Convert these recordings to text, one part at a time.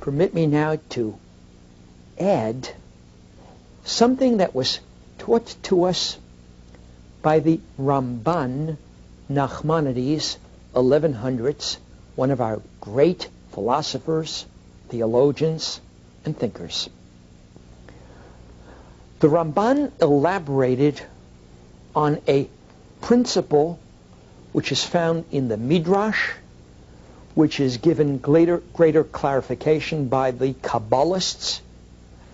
permit me now to add something that was taught to us by the Ramban Nachmanides, 1100s, one of our great philosophers, theologians, and thinkers. The Ramban elaborated on a principle which is found in the Midrash, which is given greater clarification by the Kabbalists.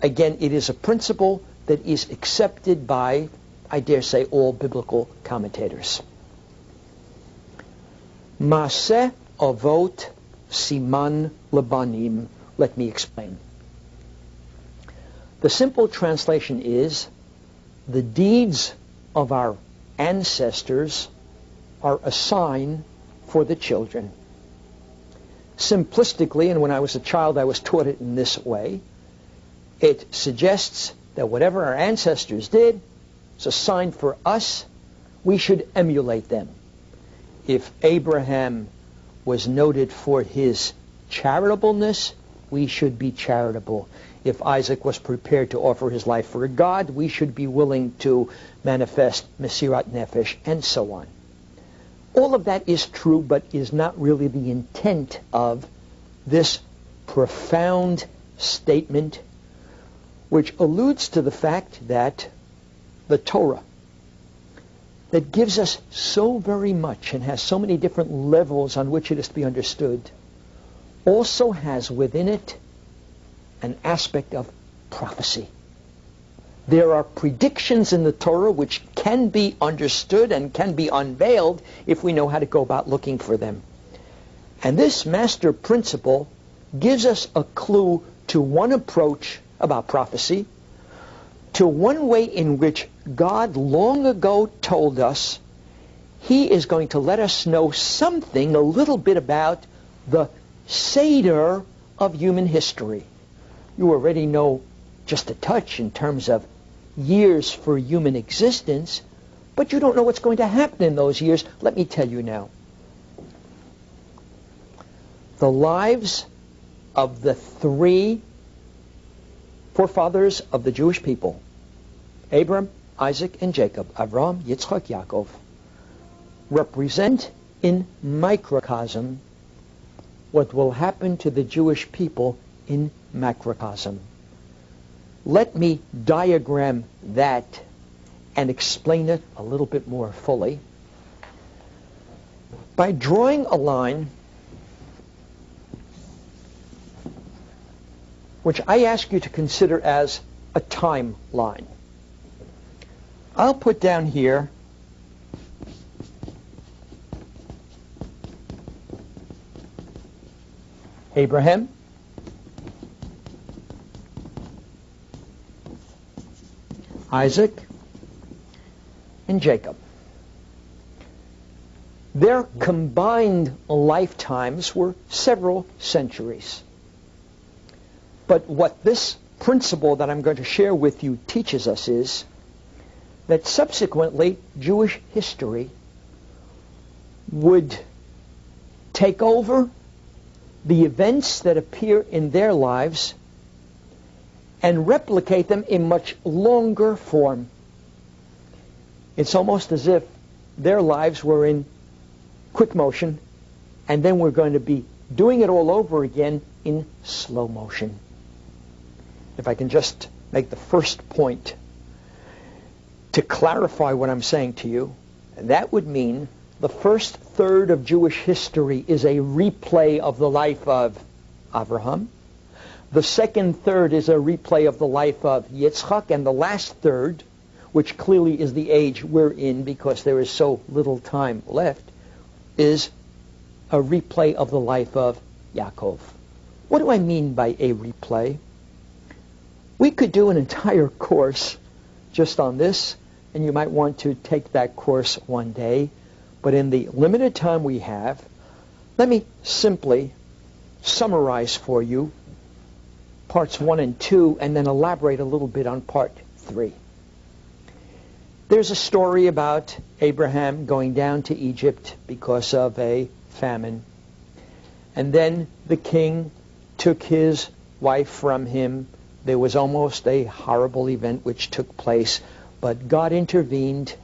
Again, it is a principle that is accepted by, I dare say, all biblical commentators. Maaseh Avot Siman Labanim. Let me explain. The simple translation is, the deeds of our ancestors are a sign for the children. Simplistically, and when I was a child I was taught it in this way, it suggests that whatever our ancestors did is a sign for us. We should emulate them. If Abraham was noted for his charitableness, we should be charitable. If Isaac was prepared to offer his life for God, we should be willing to manifest Mesirat Nefesh, and so on. All of that is true, but is not really the intent of this profound statement, which alludes to the fact that the Torah, that gives us so very much and has so many different levels on which it is to be understood, also has within it an aspect of prophecy. There are predictions in the Torah which can be understood and can be unveiled if we know how to go about looking for them. And this master principle gives us a clue to one approach about prophecy, to one way in which God long ago told us He is going to let us know something, a little bit about the Seder of human history. You already know just a touch in terms of years for human existence, but you don't know what's going to happen in those years. Let me tell you now. The lives of the three forefathers of the Jewish people, Abraham, Isaac, and Jacob, Avraham, Yitzchak, Yaakov, represent in microcosm what will happen to the Jewish people in macrocosm. Let me diagram that and explain it a little bit more fully by drawing a line which I ask you to consider as a timeline. I'll put down here Abraham, Isaac, and Jacob. Their combined lifetimes were several centuries. But what this principle that I'm going to share with you teaches us is that subsequently Jewish history would take over the events that appear in their lives and replicate them in much longer form. It's almost as if their lives were in quick motion, and then we're going to be doing it all over again in slow motion. If I can just make the first point to clarify what I'm saying to you, that would mean the first third of Jewish history is a replay of the life of Abraham. The second third is a replay of the life of Yitzchak, and the last third, which clearly is the age we're in because there is so little time left, is a replay of the life of Yaakov. What do I mean by a replay? We could do an entire course just on this, and you might want to take that course one day, but in the limited time we have, let me simply summarize for you parts 1 and 2, and then elaborate a little bit on part 3. There's a story about Abraham going down to Egypt because of a famine. And then the king took his wife from him. There was almost a horrible event which took place, but God intervened,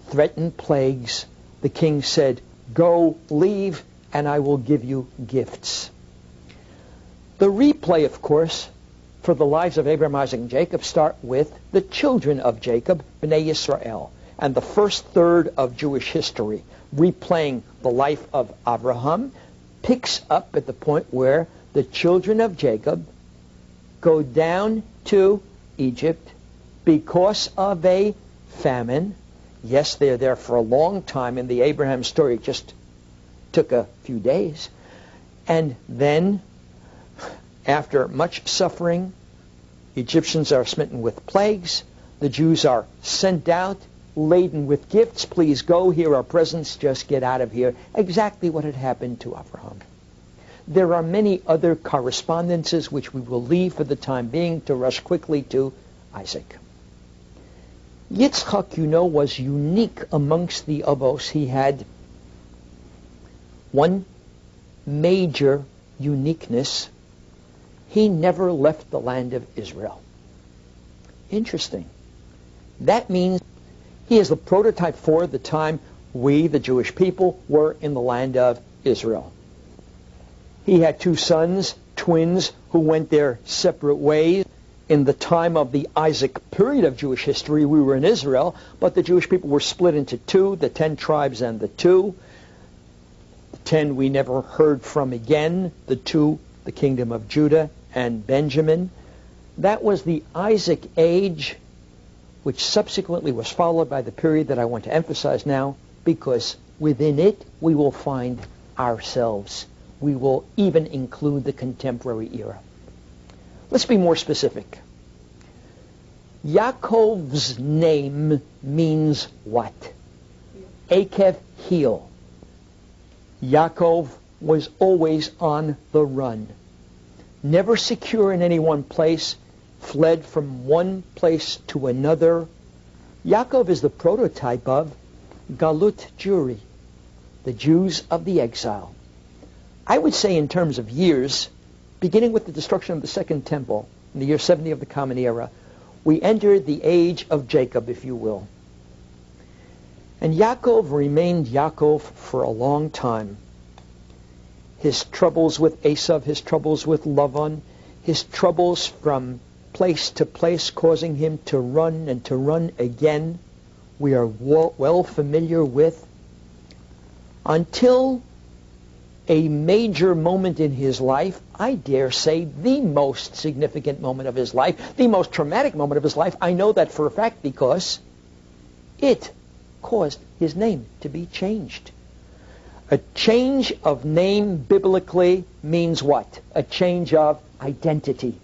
threatened plagues. The king said, "Go, leave, and I will give you gifts." The replay, of course, for the lives of Abraham, Isaac, and Jacob start with the children of Jacob, Bnei Yisrael, and the first third of Jewish history, replaying the life of Abraham, picks up at the point where the children of Jacob go down to Egypt because of a famine. Yes, they're there for a long time. In the Abraham story, it just took a few days. And then, after much suffering, Egyptians are smitten with plagues. The Jews are sent out, laden with gifts. Please go, here are presents, just get out of here. Exactly what had happened to Abraham. There are many other correspondences which we will leave for the time being to rush quickly to Isaac. Yitzchak, was unique amongst the Avos. He had one major uniqueness. He never left the land of Israel. Interesting. That means he is the prototype for the time we, the Jewish people, were in the land of Israel. He had two sons, twins, who went their separate ways. In the time of the Isaac period of Jewish history, we were in Israel, but the Jewish people were split into two, the 10 tribes and the 2. The 10 we never heard from again, the 2, the kingdom of Judah and Benjamin. That was the Isaac age, which subsequently was followed by the period that I want to emphasize now, because within it we will find ourselves. We will even include the contemporary era. Let's be more specific. Yaakov's name means what? Akev, heel. Yaakov was always on the run. Never secure in any one place, fled from one place to another. Yaakov is the prototype of Galut Jewry, the Jews of the exile. I would say in terms of years, beginning with the destruction of the Second Temple in the year 70 of the Common Era, we entered the age of Jacob, if you will. And Yaakov remained Yaakov for a long time. His troubles with Esav, his troubles with Lavan, his troubles from place to place causing him to run and to run again, we are well familiar with, until a major moment in his life, I dare say the most significant moment of his life, the most traumatic moment of his life. I know that for a fact because it caused his name to be changed. A change of name biblically means what? A change of identity.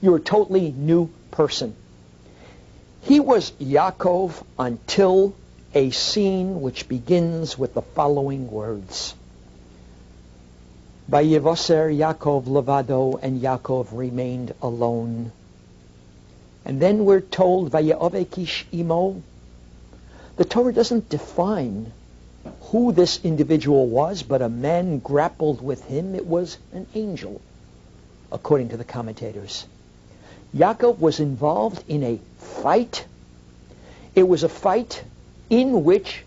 You're a totally new person. He was Yaakov until a scene which begins with the following words. Vayevoser Yaakov levado, and Yaakov remained alone. And then we're told, Vayeovek ish imo. The Torah doesn't define who this individual was, but a man grappled with him. It was an angel, according to the commentators. Yaakov was involved in a fight. It was a fight in which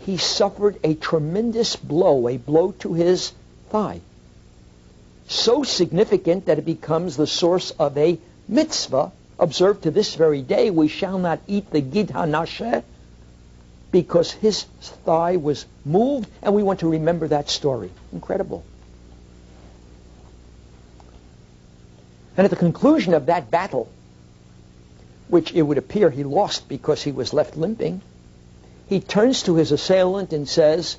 he suffered a tremendous blow, a blow to his thigh. So significant that it becomes the source of a mitzvah observed to this very day. We shall not eat the gid hanasheh, because his thigh was moved, and we want to remember that story. Incredible. And at the conclusion of that battle, which it would appear he lost because he was left limping, he turns to his assailant and says,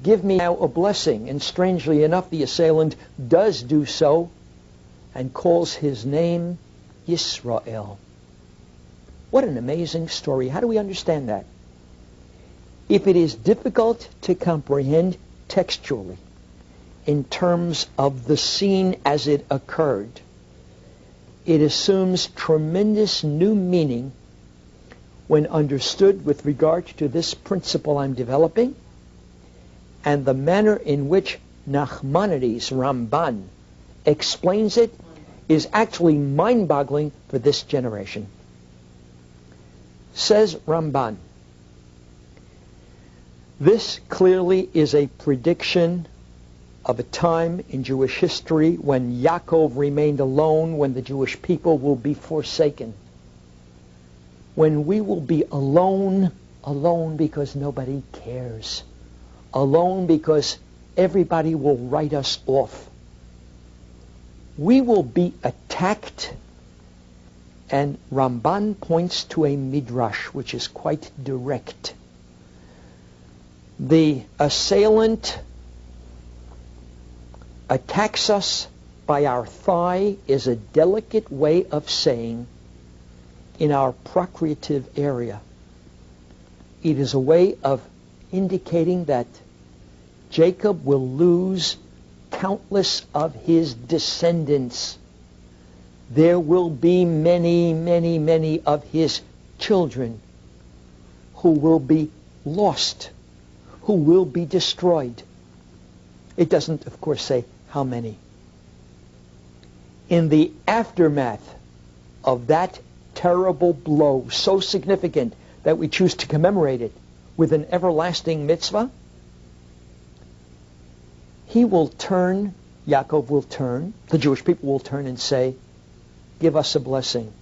"Give me now a blessing." And strangely enough, the assailant does do so and calls his name Yisrael. What an amazing story. How do we understand that? If it is difficult to comprehend textually in terms of the scene as it occurred, it assumes tremendous new meaning when understood with regard to this principle I'm developing and the manner in which Nachmanides, Ramban, explains it is actually mind-boggling for this generation. Says Ramban, this clearly is a prediction of a time in Jewish history when Yaakov remained alone, when the Jewish people will be forsaken. When we will be alone because nobody cares. Alone because everybody will write us off. We will be attacked, and Ramban points to a midrash which is quite direct. The assailant attacks us by our thigh is a delicate way of saying in our procreative area. It is a way of indicating that Jacob will lose countless of his descendants. There will be many, many, many of his children who will be lost, who will be destroyed. It doesn't, of course, say how many. In the aftermath of that terrible blow, so significant that we choose to commemorate it with an everlasting mitzvah, he will turn, Yaakov will turn, the Jewish people will turn and say, give us a blessing.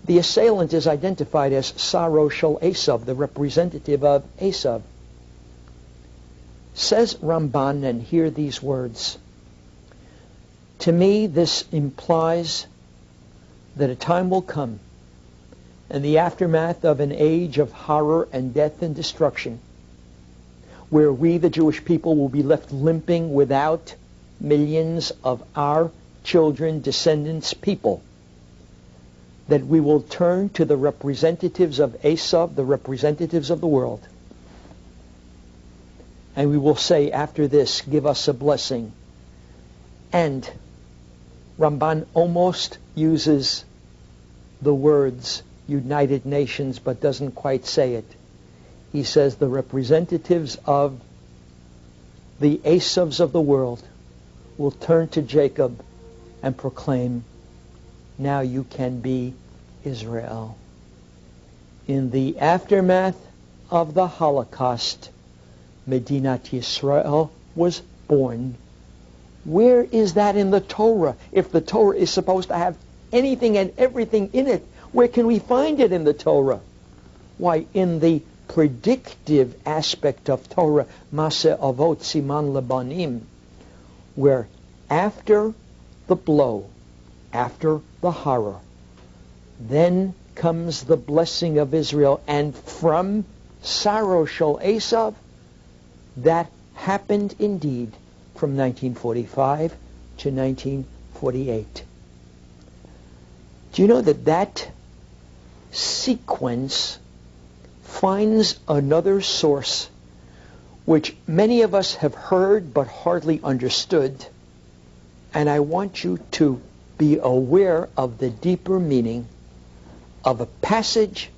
The assailant is identified as Saro Shel Esav, the representative of Esav. Says Ramban, and hear these words. To me, this implies that a time will come in the aftermath of an age of horror and death and destruction, where we, the Jewish people, will be left limping without millions of our children, descendants, people, that we will turn to the representatives of Esav, the representatives of the world, and we will say after this, give us a blessing. And Ramban almost uses the words United Nations, but doesn't quite say it. He says the representatives of the Esavs of the world will turn to Jacob and proclaim, now you can be Israel. In the aftermath of the Holocaust, Medinat Yisrael was born. Where is that in the Torah? If the Torah is supposed to have anything and everything in it, where can we find it in the Torah? Why, in the predictive aspect of Torah, Maseh Avot Siman Lebanim, where after the blow, after the horror, then comes the blessing of Israel, and from Saro Shel Esav, that happened indeed from 1945 to 1948. Do you know that that sequence finds another source which many of us have heard but hardly understood, and I want you to be aware of the deeper meaning of a passage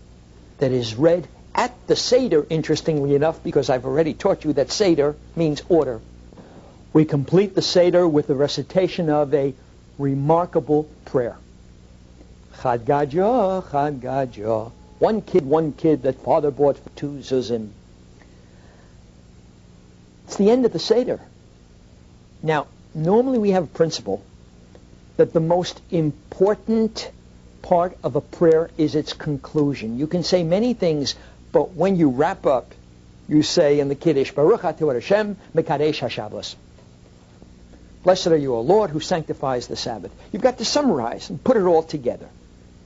that is read at the Seder, interestingly enough, because I've already taught you that Seder means order. We complete the Seder with the recitation of a remarkable prayer. Chad Gadya, Chad Gadya. One kid that father bought for 2 zuzim. It's the end of the Seder. Now, normally we have a principle that the most important part of a prayer is its conclusion. You can say many things, but when you wrap up, you say in the Kiddush, Baruch Atah Hashem Mekadesh HaShabbos. Blessed are you, O Lord, who sanctifies the Sabbath. You've got to summarize and put it all together.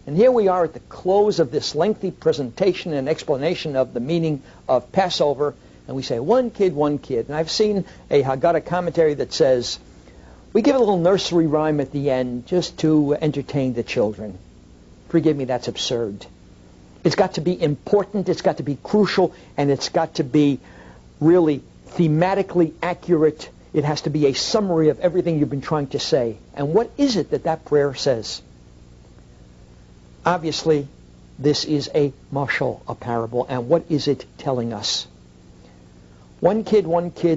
And here we are at the close of this lengthy presentation and explanation of the meaning of Passover, and we say, one kid. And I've seen a Haggadah commentary that says, we give a little nursery rhyme at the end just to entertain the children. Forgive me, that's absurd. It's got to be important, it's got to be crucial, and it's got to be really thematically accurate. It has to be a summary of everything you've been trying to say. And what is it that that prayer says? Obviously, this is a mashal, a parable, and what is it telling us? One kid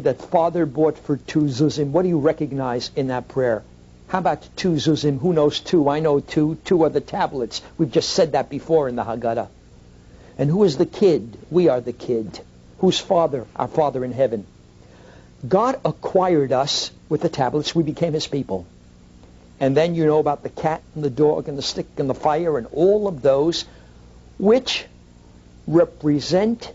that father bought for 2 zuzim. What do you recognize in that prayer? How about 2 zuzim? Who knows 2? I know 2. 2 are the tablets. We've just said that before in the Haggadah. And who is the kid? We are the kid. Whose father? Our Father in heaven. God acquired us with the tablets. We became his people. And then you know about the cat and the dog and the stick and the fire and all of those which represent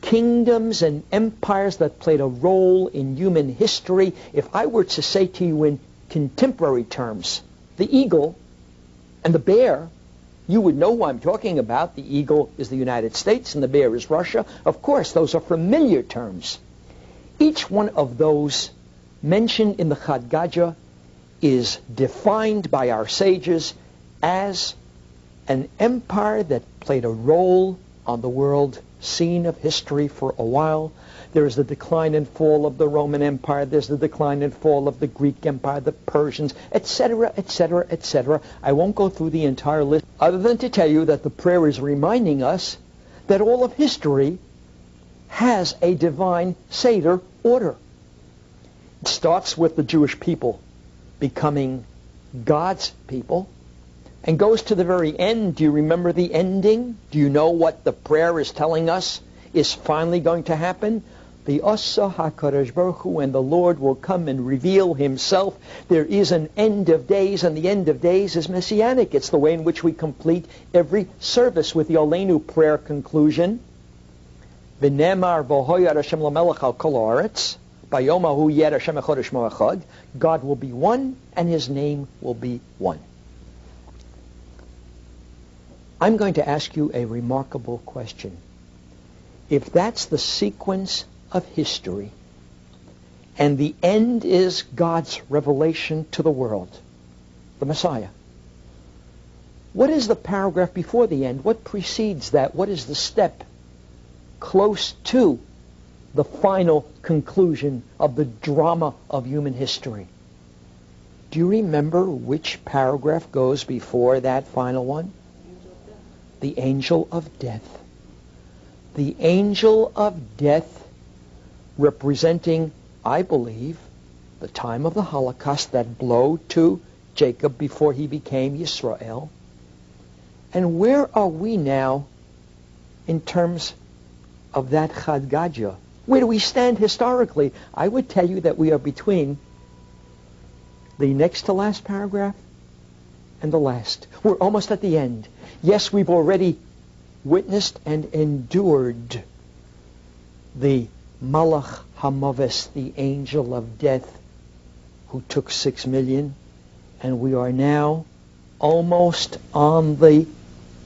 kingdoms and empires that played a role in human history. If I were to say to you in contemporary terms, the eagle and the bear, you would know who I'm talking about. The eagle is the United States and the bear is Russia. Of course, those are familiar terms. Each one of those mentioned in the Chad is defined by our sages as an empire that played a role on the world scene of history for a while. There is the decline and fall of the Roman Empire. There's the decline and fall of the Greek Empire, the Persians, etc., etc., etc. I won't go through the entire list other than to tell you that the prayer is reminding us that all of history has a divine Seder order. It starts with the Jewish people becoming God's people and goes to the very end. Do you remember the ending? Do you know what the prayer is telling us is finally going to happen? The Asa HaKadosh Baruch Hu, and the Lord will come and reveal himself. There is an end of days, and the end of days is Messianic. It's the way in which we complete every service with the Olenu prayer conclusion. V'nemar v'hoyad Hashem l'melech al kol haaretz, bayomahu yed Hashem echad u'shmo echad. God will be one, and his name will be one. I'm going to ask you a remarkable question. If that's the sequence of history, and the end is God's revelation to the world, the Messiah, what is the paragraph before the end? What precedes that? What is the step close to the final conclusion of the drama of human history? Do you remember which paragraph goes before that final one? The angel of death. The angel of death representing, I believe, the time of the Holocaust, that blow to Jacob before he became Yisrael. And where are we now in terms of that Chad Gadya? Where do we stand historically? I would tell you that we are between the next to last paragraph and the last. We're almost at the end. Yes, we've already witnessed and endured the Malach HaMaves, the angel of death, who took 6 million, and we are now almost on the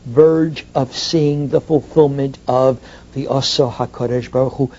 verge of seeing the fulfillment of the Asa HaKadosh Baruch Hu.